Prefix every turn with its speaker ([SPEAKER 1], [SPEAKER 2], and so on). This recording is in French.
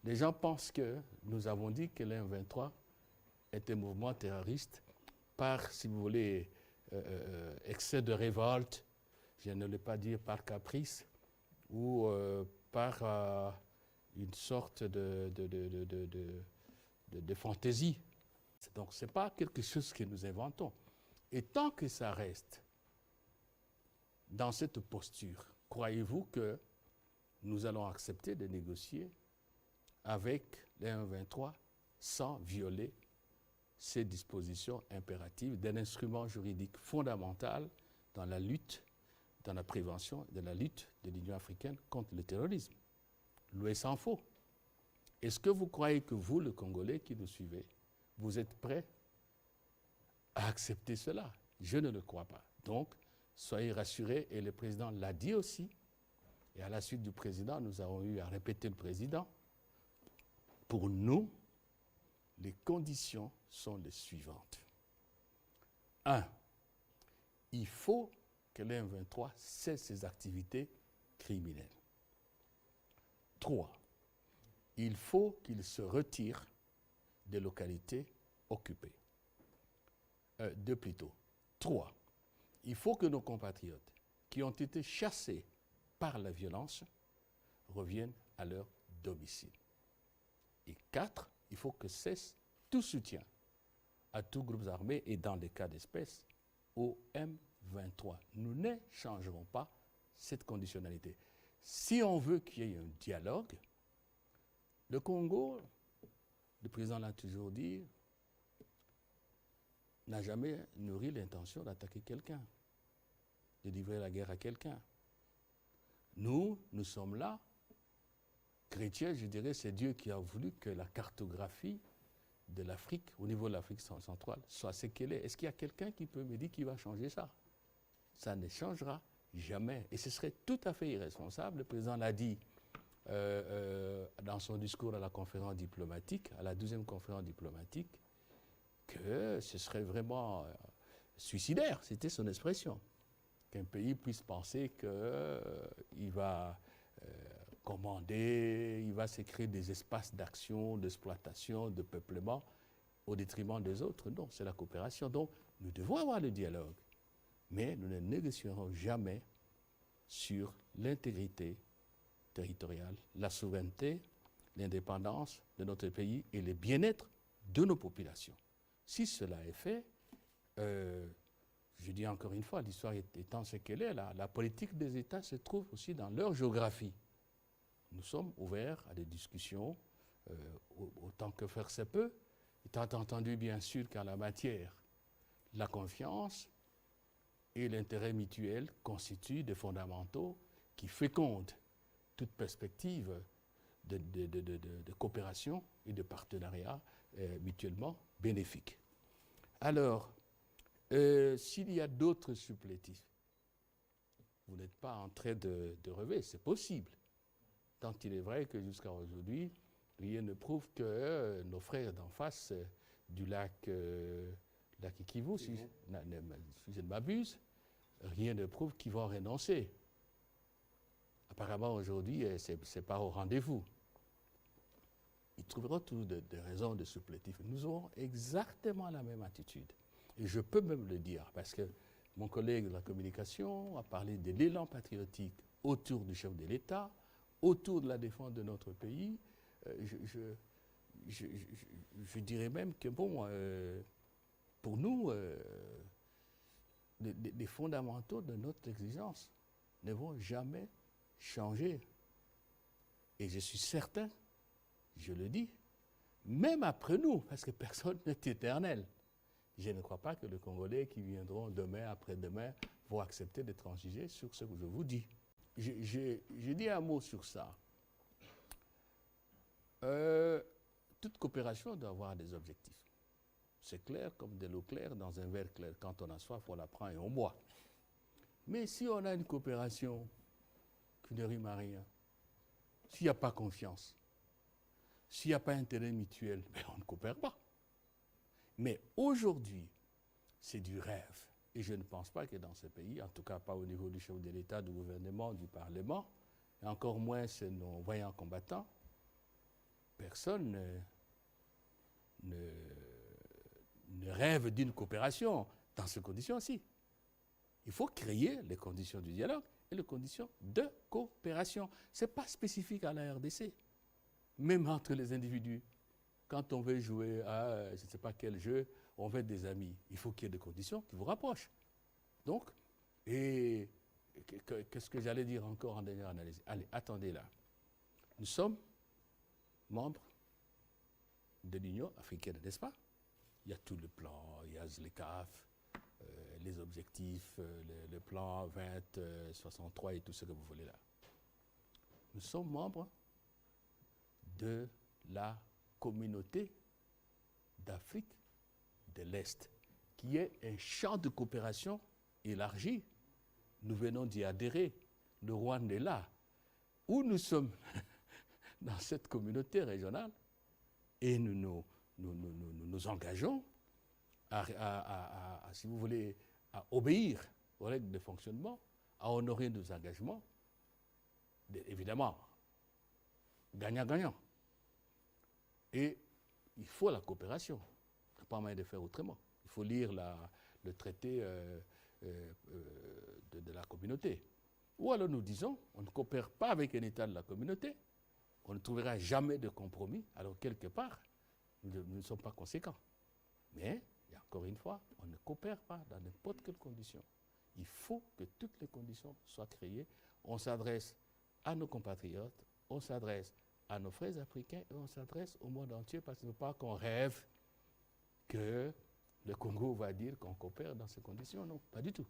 [SPEAKER 1] Les gens pensent que nous avons dit que l'M23 est un mouvement terroriste par, si vous voulez, excès de révolte, je ne l'ai pas dire par caprice, ou par une sorte de fantaisie. Donc ce n'est pas quelque chose que nous inventons. Et tant que ça reste dans cette posture, croyez-vous que nous allons accepter de négocier avec les M23 sans violer ces dispositions impératives d'un instrument juridique fondamental dans la lutte, dans la prévention de la lutte de l'Union africaine contre le terrorisme? Loin s'en faut. Est-ce que vous croyez que vous, le Congolais qui nous suivez, vous êtes prêts à accepter cela? Je ne le crois pas. Donc, soyez rassurés, et le président l'a dit aussi, et à la suite du président, nous avons eu à répéter le président. Pour nous, les conditions sont les suivantes. 1. Il faut que l'M23 cesse ses activités criminelles. 3. Il faut qu'il se retire des localités occupées. 2 plutôt. 3. Il faut que nos compatriotes qui ont été chassés par la violence reviennent à leur domicile. Et 4, il faut que cesse tout soutien à tous groupes armés et dans les cas d'espèce au M23. Nous ne changerons pas cette conditionnalité. Si on veut qu'il y ait un dialogue, le Congo, le président l'a toujours dit, n'a jamais nourri l'intention d'attaquer quelqu'un, de livrer la guerre à quelqu'un. Nous sommes là. Chrétiens, je dirais, c'est Dieu qui a voulu que la cartographie de l'Afrique, au niveau de l'Afrique centrale, soit ce qu'elle est. Est-ce qu'il y a quelqu'un qui peut me dire qu'il va changer ça? Ça ne changera jamais. Et ce serait tout à fait irresponsable. Le président l'a dit dans son discours à la conférence diplomatique, à la 12e conférence diplomatique, que ce serait vraiment suicidaire, c'était son expression. Qu'un pays puisse penser qu'il va commander, il va se créer des espaces d'action, d'exploitation, de peuplement au détriment des autres. Non, c'est la coopération. Donc, nous devons avoir le dialogue, mais nous ne négocierons jamais sur l'intégrité territoriale, la souveraineté, l'indépendance de notre pays et le bien-être de nos populations. Si cela est fait, je dis encore une fois, l'histoire étant ce qu'elle est, la politique des États se trouve aussi dans leur géographie. Nous sommes ouverts à des discussions autant que faire se peut, étant entendu bien sûr qu'en la matière, la confiance et l'intérêt mutuel constituent des fondamentaux qui fécondent toute perspective de coopération et de partenariat mutuellement bénéfiques. Alors, s'il y a d'autres supplétifs, vous n'êtes pas en train de rêver, c'est possible. Tant il est vrai que jusqu'à aujourd'hui, rien ne prouve que nos frères d'en face du lac Kivu, si je ne m'abuse, rien ne prouve qu'ils vont renoncer. Apparemment, aujourd'hui, ce n'est pas au rendez-vous. Ils trouveront toujours des raisons de supplétif. Nous aurons exactement la même attitude. Et je peux même le dire, parce que mon collègue de la communication a parlé de l'élan patriotique autour du chef de l'État, autour de la défense de notre pays. Je dirais même que, bon, pour nous, les fondamentaux de notre exigence ne vont jamais changer. Et je suis certain, je le dis, même après nous, parce que personne n'est éternel, je ne crois pas que les Congolais qui viendront demain, après-demain, vont accepter de transiger sur ce que je vous dis. Je dis un mot sur ça. Toute coopération doit avoir des objectifs. C'est clair comme de l'eau claire dans un verre clair. Quand on a soif, on la prend et on boit. Mais si on a une coopération qui ne rime à rien, s'il n'y a pas confiance, s'il n'y a pas intérêt mutuel, ben on ne coopère pas. Mais aujourd'hui, c'est du rêve. Et je ne pense pas que dans ce pays, en tout cas pas au niveau du chef de l'État, du gouvernement, du Parlement, et encore moins c'est nos voyants combattants, personne ne rêve d'une coopération dans ces conditions-ci. Il faut créer les conditions du dialogue et les conditions de coopération. Ce n'est pas spécifique à la RDC. Même entre les individus, quand on veut jouer à je ne sais pas quel jeu, on veut être des amis. Il faut qu'il y ait des conditions qui vous rapprochent. Donc, et qu'est-ce que j'allais dire encore en dernière analyse? Allez, attendez là. Nous sommes membres de l'Union africaine, n'est-ce pas? Il y a tout le plan, il y a les CAF, les objectifs, le plan 2063 et tout ce que vous voulez là. Nous sommes membres de la communauté d'Afrique de l'Est, qui est un champ de coopération élargi. Nous venons d'y adhérer. Le Rwanda est là. Où nous sommes dans cette communauté régionale et nous nous engageons si vous voulez, à obéir aux règles de fonctionnement, à honorer nos engagements, évidemment, gagnant-gagnant. Et il faut la coopération. Il n'y a pas moyen de faire autrement. Il faut lire le traité de la communauté. Ou alors nous disons, on ne coopère pas avec un État de la communauté, on ne trouvera jamais de compromis, alors quelque part, nous ne sommes pas conséquents. Mais, encore une fois, on ne coopère pas dans n'importe quelle condition. Il faut que toutes les conditions soient créées. On s'adresse à nos compatriotes, on s'adresse à nos frères africains et on s'adresse au monde entier parce qu'il ne faut pas qu'on rêve que le Congo va dire qu'on coopère dans ces conditions. Non, pas du tout.